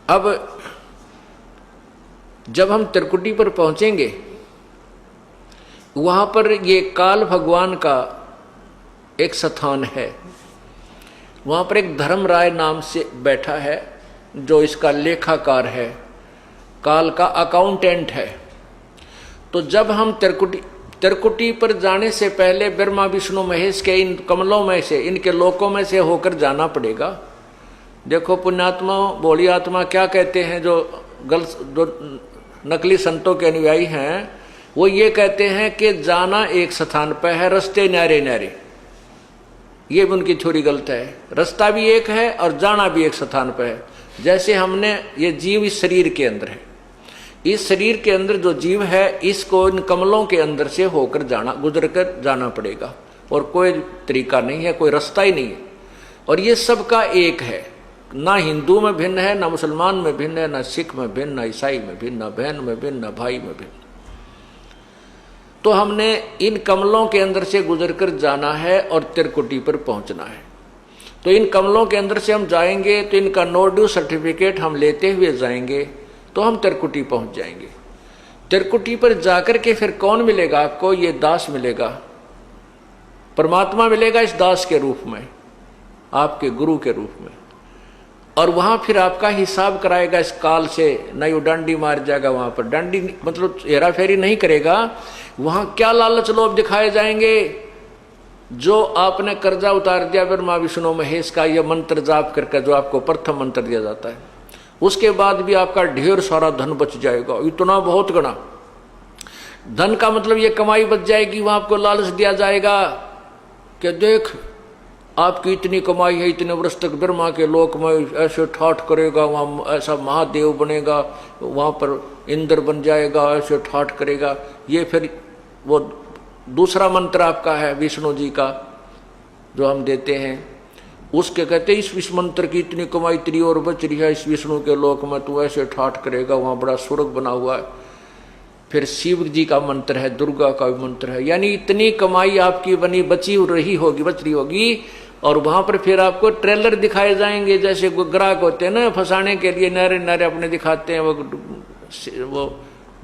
अब जब हम त्रिकुटी पर पहुंचेंगे, वहां पर ये काल भगवान का एक स्थान है। वहां पर एक धर्मराय नाम से बैठा है, जो इसका लेखाकार है, काल का अकाउंटेंट है। तो जब हम त्रिकुटी पर जाने से पहले ब्रह्मा विष्णु महेश के इन कमलों में से, इनके लोकों में से होकर जाना पड़ेगा। देखो पुण्यात्मा भोली आत्मा क्या कहते हैं, जो नकली संतों के अनुयायी हैं, वो ये कहते हैं कि जाना एक स्थान पर है, रास्ते न्यारे न्यारे। ये भी उनकी थ्योरी गलत है। रास्ता भी एक है और जाना भी एक स्थान पर है। जैसे हमने ये जीव इस शरीर के अंदर है, इस शरीर के अंदर जो जीव है, इसको इन कमलों के अंदर से होकर गुजर कर जाना पड़ेगा, और कोई तरीका नहीं है, कोई रास्ता ही नहीं है। और ये सबका एक है, ना हिंदू में भिन्न है, ना मुसलमान में भिन्न है, ना सिख में भिन्न, ना ईसाई में भिन्न, ना बहन में भिन्न, ना भाई में भिन्न। तो हमने इन कमलों के अंदर से गुजर कर जाना है और त्रिकुटी पर पहुंचना है। तो इन कमलों के अंदर से हम जाएंगे तो इनका नो ड्यू सर्टिफिकेट हम लेते हुए जाएंगे, तो हम त्रिकुटी पहुंच जाएंगे। त्रिकुटी पर जाकर के फिर कौन मिलेगा आपको? ये दास मिलेगा, परमात्मा मिलेगा इस दास के रूप में, आपके गुरु के रूप में। और वहां फिर आपका हिसाब कराएगा इस काल से। नहीं वो डंडी मार जाएगा, वहां पर डंडी मतलब हेरा फेरी नहीं करेगा। वहां क्या लालच लोभ दिखाए जाएंगे? जो आपने कर्जा उतार दिया ब्रह्मा विष्णु महेश का, यह मंत्र जाप करके, जो आपको प्रथम मंत्र दिया जाता है, उसके बाद भी आपका ढेर सारा धन बच जाएगा, इतना बहुत गणा धन का मतलब ये कमाई बच जाएगी। वहां आपको लालच दिया जाएगा कि देख आपकी इतनी कमाई है, इतने वर्ष तक ब्रह्मा के लोक में ऐसे ठाठ करेगा, वहां ऐसा महादेव बनेगा, वहां पर इंद्र बन जाएगा, ऐसे ठाठ करेगा। ये फिर वो दूसरा मंत्र आपका है विष्णु जी का जो हम देते हैं, उसके कहते इस मंत्र की इतनी कमाई तेरी और बच रही है, इस विष्णु के लोक में तू ऐसे ठाठ करेगा, वहां बड़ा स्वर्ग बना हुआ है। फिर शिव जी का मंत्र है, दुर्गा का भी मंत्र है, यानी इतनी कमाई आपकी बच रही होगी। और वहां पर फिर आपको ट्रेलर दिखाए जाएंगे, जैसे ग्राहक होते हैं ना फंसाने के लिए, नारे नारे अपने दिखाते हैं वो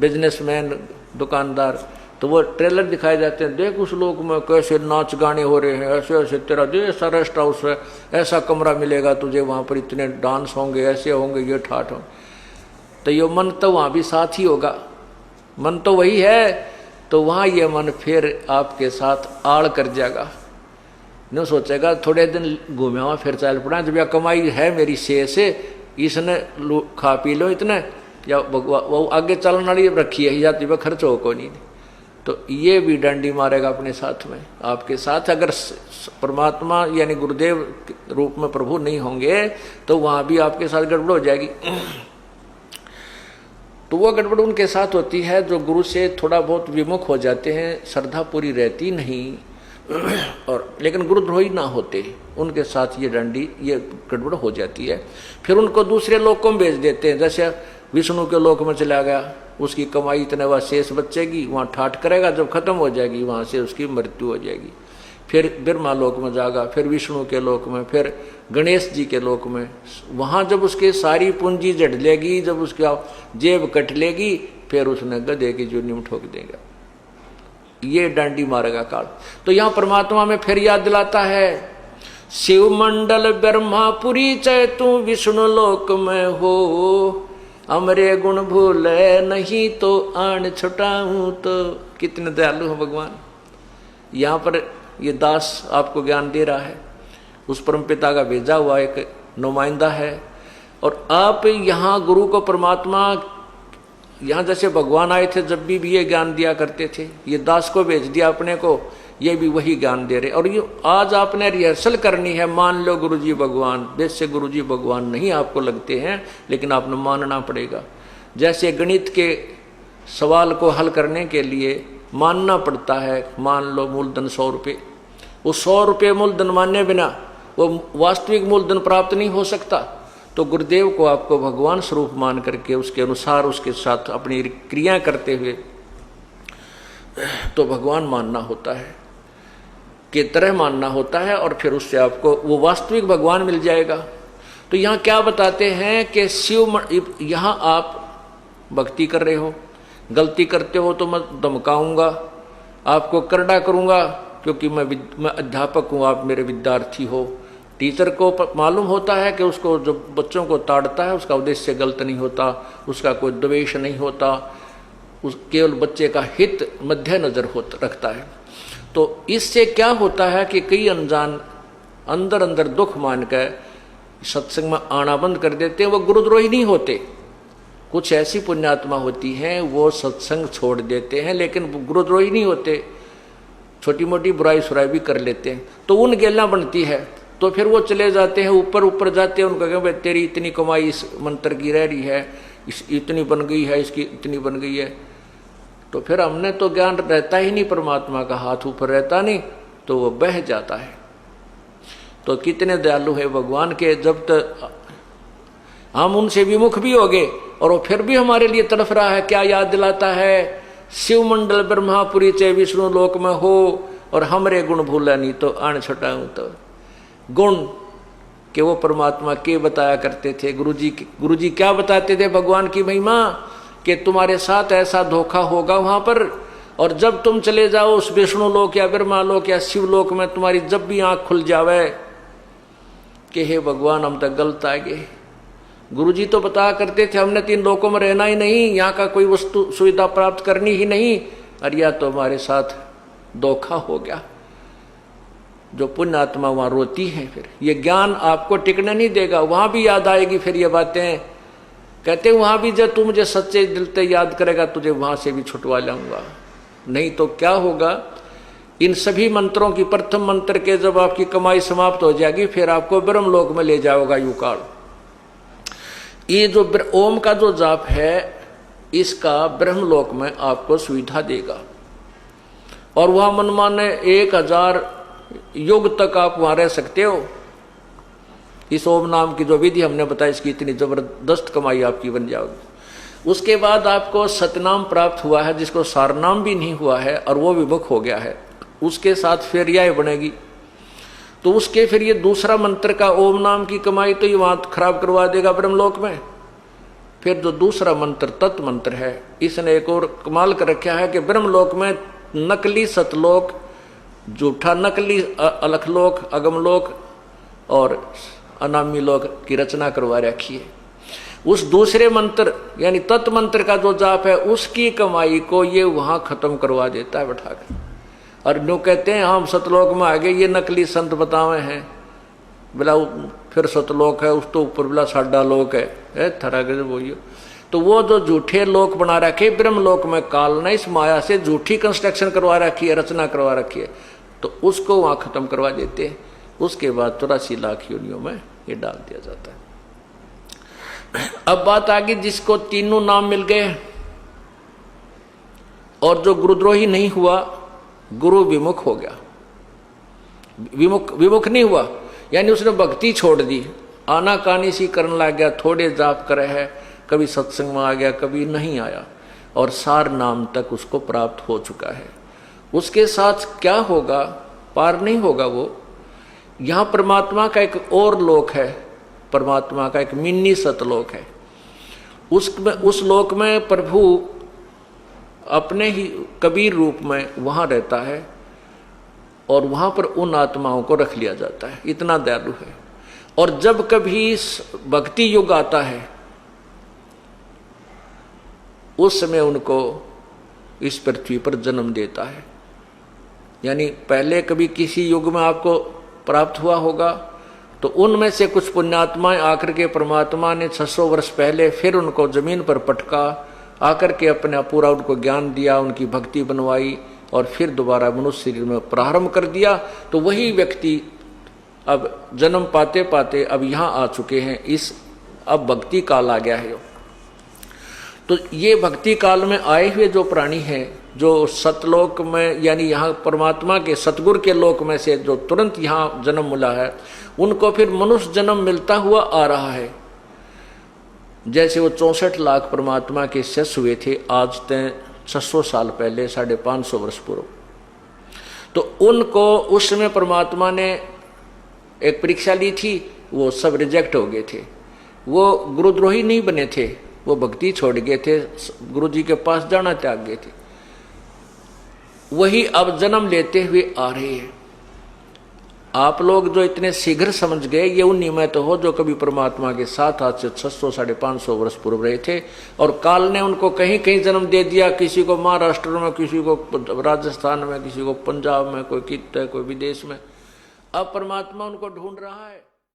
बिजनेसमैन दुकानदार, तो वो ट्रेलर दिखाए जाते हैं। देख उस लोक में कैसे नाच गाने हो रहे हैं, ऐसे ऐसे तेरा दे ऐसा रेस्ट हाउस है, ऐसा कमरा मिलेगा तुझे, वहां पर इतने डांस होंगे, ऐसे होंगे, ये ठाठ होंगे। तो ये मन तो वहां भी साथ ही होगा, मन तो वही है। तो वहां ये मन फिर आपके साथ आड़ कर जाएगा, न सोचेगा थोड़े दिन घूमे हुआ फिर चल पड़ा, जब यह कमाई है मेरी से इसने खा पी लो इतने, या वो आगे चलने वाली रखी है या तो खर्च हो को नहीं। तो ये भी डंडी मारेगा अपने साथ में, आपके साथ। अगर परमात्मा यानी गुरुदेव रूप में प्रभु नहीं होंगे तो वहां भी आपके साथ गड़बड़ हो जाएगी। तो वो गड़बड़ उनके साथ होती है जो गुरु से थोड़ा बहुत विमुख हो जाते हैं, श्रद्धा पूरी रहती नहीं, और लेकिन गुरुद्रोही ना होते, उनके साथ ये डंडी ये गड़बड़ हो जाती है। फिर उनको दूसरे लोकों में भेज देते हैं, जैसे विष्णु के लोक में चला गया, उसकी कमाई इतने वह शेष बचेगी, वहां ठाठ करेगा, जब खत्म हो जाएगी वहां से उसकी मृत्यु हो जाएगी। फिर ब्रह्मा लोक में जाएगा, फिर विष्णु के लोक में, फिर गणेश जी के लोक में। वहां जब उसकी सारी पूंजी जड़ लेगी, जब उसका जेब कट लेगी, फिर उसने गधे की जूनी में ठोक देगा। ये डांडी मारेगा काल। तो यहां परमात्मा में फिर याद दिलाता है, शिव मंडल ब्रह्मापुरी चै तू विष्णु लोक में हो, अमरे गुण भूले नहीं तो आन छुटाऊं। तो कितने दयालु हो भगवान। यहाँ पर ये दास आपको ज्ञान दे रहा है, उस परमपिता का भेजा हुआ एक नुमाइंदा है। और आप यहाँ गुरु को परमात्मा, यहाँ जैसे भगवान आए थे जब भी ये ज्ञान दिया करते थे, ये दास को भेज दिया अपने को, ये भी वही ज्ञान दे रहे। और ये आज आपने रिहर्सल करनी है, मान लो गुरुजी भगवान, वैसे गुरुजी भगवान नहीं आपको लगते हैं, लेकिन आपने मानना पड़ेगा। जैसे गणित के सवाल को हल करने के लिए मानना पड़ता है, मान लो मूलधन 100 रुपये, वो 100 रुपये मूलधन मानने बिना वो वास्तविक मूलधन प्राप्त नहीं हो सकता। तो गुरुदेव को आपको भगवान स्वरूप मान करके उसके अनुसार उसके साथ अपनी क्रियाएं करते हुए तो भगवान मानना होता है, के तरह मानना होता है, और फिर उससे आपको वो वास्तविक भगवान मिल जाएगा। तो यहाँ क्या बताते हैं कि यहाँ आप भक्ति कर रहे हो, गलती करते हो तो मैं धमकाऊंगा, आपको करड़ा करूंगा, क्योंकि मैं अध्यापक हूँ, आप मेरे विद्यार्थी हो। टीचर को मालूम होता है कि उसको जो बच्चों को ताड़ता है उसका उद्देश्य गलत नहीं होता, उसका कोई द्वेष नहीं होता, उस केवल बच्चे का हित मध्य नजर रखता है। तो इससे क्या होता है कि कई अनजान अंदर अंदर दुख मान कर सत्संग में आना बंद कर देते हैं। वो गुरुद्रोही नहीं होते, कुछ ऐसी पुण्यात्मा होती हैं वो सत्संग छोड़ देते हैं, लेकिन गुरुद्रोही नहीं होते, छोटी मोटी बुराई सुराई भी कर लेते हैं। तो उन गेला बनती है, तो फिर वो चले जाते हैं ऊपर ऊपर जाते हैं, उनको कहें भाई तेरी इतनी कमाई इस मंत्र की रह रही है, इतनी बन गई है, इसकी इतनी बन गई है। तो फिर हमने तो ज्ञान रहता ही नहीं, परमात्मा का हाथ ऊपर रहता नहीं, तो वो बह जाता है। तो कितने दयालु है भगवान के, जब तक हम उनसे विमुख भी हो गए और वो फिर भी हमारे लिए तड़फ रहा है। क्या याद दिलाता है, शिव मंडल ब्रह्मापुरी चे विष्णु लोक में हो और हमरे गुण भूला नहीं तो आन छटाऊं। तो गुण कि वो परमात्मा के बताया करते थे, गुरुजी क्या बताते थे भगवान की महिमा, कि तुम्हारे साथ ऐसा धोखा होगा वहां पर, और जब तुम चले जाओ उस विष्णु लोक या ब्रह्मा लोक या शिव लोक में, तुम्हारी जब भी आंख खुल जावे कि हे भगवान हम तक गलत आ गए। गुरुजी तो बताया करते थे हमने 3 लोकों में रहना ही नहीं, यहाँ का कोई वस्तु सुविधा प्राप्त करनी ही नहीं, और यह तो हमारे साथ धोखा हो गया। जो पुण्य आत्मा वहां रोती है, फिर ये ज्ञान आपको टिकने नहीं देगा, वहां भी याद आएगी फिर ये बातें। कहते वहां भी जब तू मुझे सच्चे दिल से याद करेगा तुझे वहां से भी छुटवा लाऊंगा। नहीं तो क्या होगा, इन सभी मंत्रों की प्रथम मंत्र के जब आपकी कमाई समाप्त हो जाएगी, फिर आपको ब्रह्मलोक में ले जाओगा युकाल। ये जो ओम का जो जाप है, इसका ब्रह्मलोक में आपको सुविधा देगा, और वहां मनमाने 1000 युग तक आप वहां रह सकते हो। इस ओम नाम की जो विधि हमने बताई, इसकी इतनी जबरदस्त कमाई आपकी बन जाएगी। उसके बाद आपको सतनाम प्राप्त हुआ है, जिसको सारनाम भी नहीं हुआ है, और वो विमुख हो गया है। उसके साथ फिर यह बनेगी, तो उसके फिर ये दूसरा मंत्र का ओम नाम की कमाई तो ये वहां खराब करवा देगा ब्रह्मलोक में। फिर जो दूसरा मंत्र तत्व मंत्र है, इसने एक और कमाल कर रखा है कि ब्रह्मलोक में नकली सतलोक, झूठा नकली अलखलोक, अगमलोक और अनामी लोक की रचना करवा रखी है। उस दूसरे मंत्र यानी तत्व मंत्र का जो जाप है, उसकी कमाई को ये वहां खत्म करवा देता है बैठाकर। और जो कहते हैं हम सतलोक में आ गए, ये नकली संत बतावे हैं, बोला फिर सतलोक है, उस तो ऊपर बोला साडा लोक है थरा के बोलियो। तो वो जो झूठे लोक बना रखे ब्रह्मलोक में, काल ने इस माया से झूठी कंस्ट्रक्शन करवा रखी है, रचना करवा रखी है, तो उसको वहां खत्म करवा देते हैं। उसके बाद 84 लाख योनियों में ये डाल दिया जाता है। अब बात आ गई जिसको तीनों नाम मिल गए और जो गुरुद्रोही नहीं हुआ, गुरु विमुख हो गया। विमुख नहीं हुआ यानी उसने भक्ति छोड़ दी, आना कानी सी करने लग गया, थोड़े जाप करे है, कभी सत्संग में आ गया कभी नहीं आया, और सार नाम तक उसको प्राप्त हो चुका है। उसके साथ क्या होगा, पार नहीं होगा वो। यहां परमात्मा का एक और लोक है, परमात्मा का एक मिनी सतलोक है। उस लोक में प्रभु अपने ही कबीर रूप में वहां रहता है, और वहां पर उन आत्माओं को रख लिया जाता है, इतना दयालु है। और जब कभी भक्ति युग आता है, उस समय उनको इस पृथ्वी पर जन्म देता है। यानी पहले कभी किसी युग में आपको प्राप्त हुआ होगा, तो उनमें से कुछ पुण्यात्माएं आकर के परमात्मा ने 600 वर्ष पहले फिर उनको जमीन पर पटका, आकर के अपना पूरा उनको ज्ञान दिया, उनकी भक्ति बनवाई, और फिर दोबारा मनुष्य शरीर में प्रारंभ कर दिया। तो वही व्यक्ति अब जन्म पाते पाते अब यहाँ आ चुके हैं, इस अब भक्ति काल आ गया है। तो ये भक्ति काल में आए हुए जो प्राणी हैं, जो सतलोक में यानी यहाँ परमात्मा के सतगुरु के लोक में से जो तुरंत यहाँ जन्म मिला है, उनको फिर मनुष्य जन्म मिलता हुआ आ रहा है। जैसे वो 64 लाख परमात्मा के शिष्य हुए थे आज तक 600 साल पहले, 550 वर्ष पूर्व। तो उनको उस समय परमात्मा ने एक परीक्षा ली थी वो सब रिजेक्ट हो गए थे। वो गुरुद्रोही नहीं बने थे, वो भक्ति छोड़ गए थे, गुरु जी के पास जाना त्याग गए थे। वही अब जन्म लेते हुए आ रहे हैं। आप लोग जो इतने शीघ्र समझ गए, ये उन्हीं में तो हो जो कभी परमात्मा के साथ आज से 600 550 वर्ष पूर्व रहे थे, और काल ने उनको कहीं कहीं जन्म दे दिया, किसी को महाराष्ट्र में, किसी को राजस्थान में, किसी को पंजाब में, कोई कित है, कोई विदेश में। अब परमात्मा उनको ढूंढ रहा है।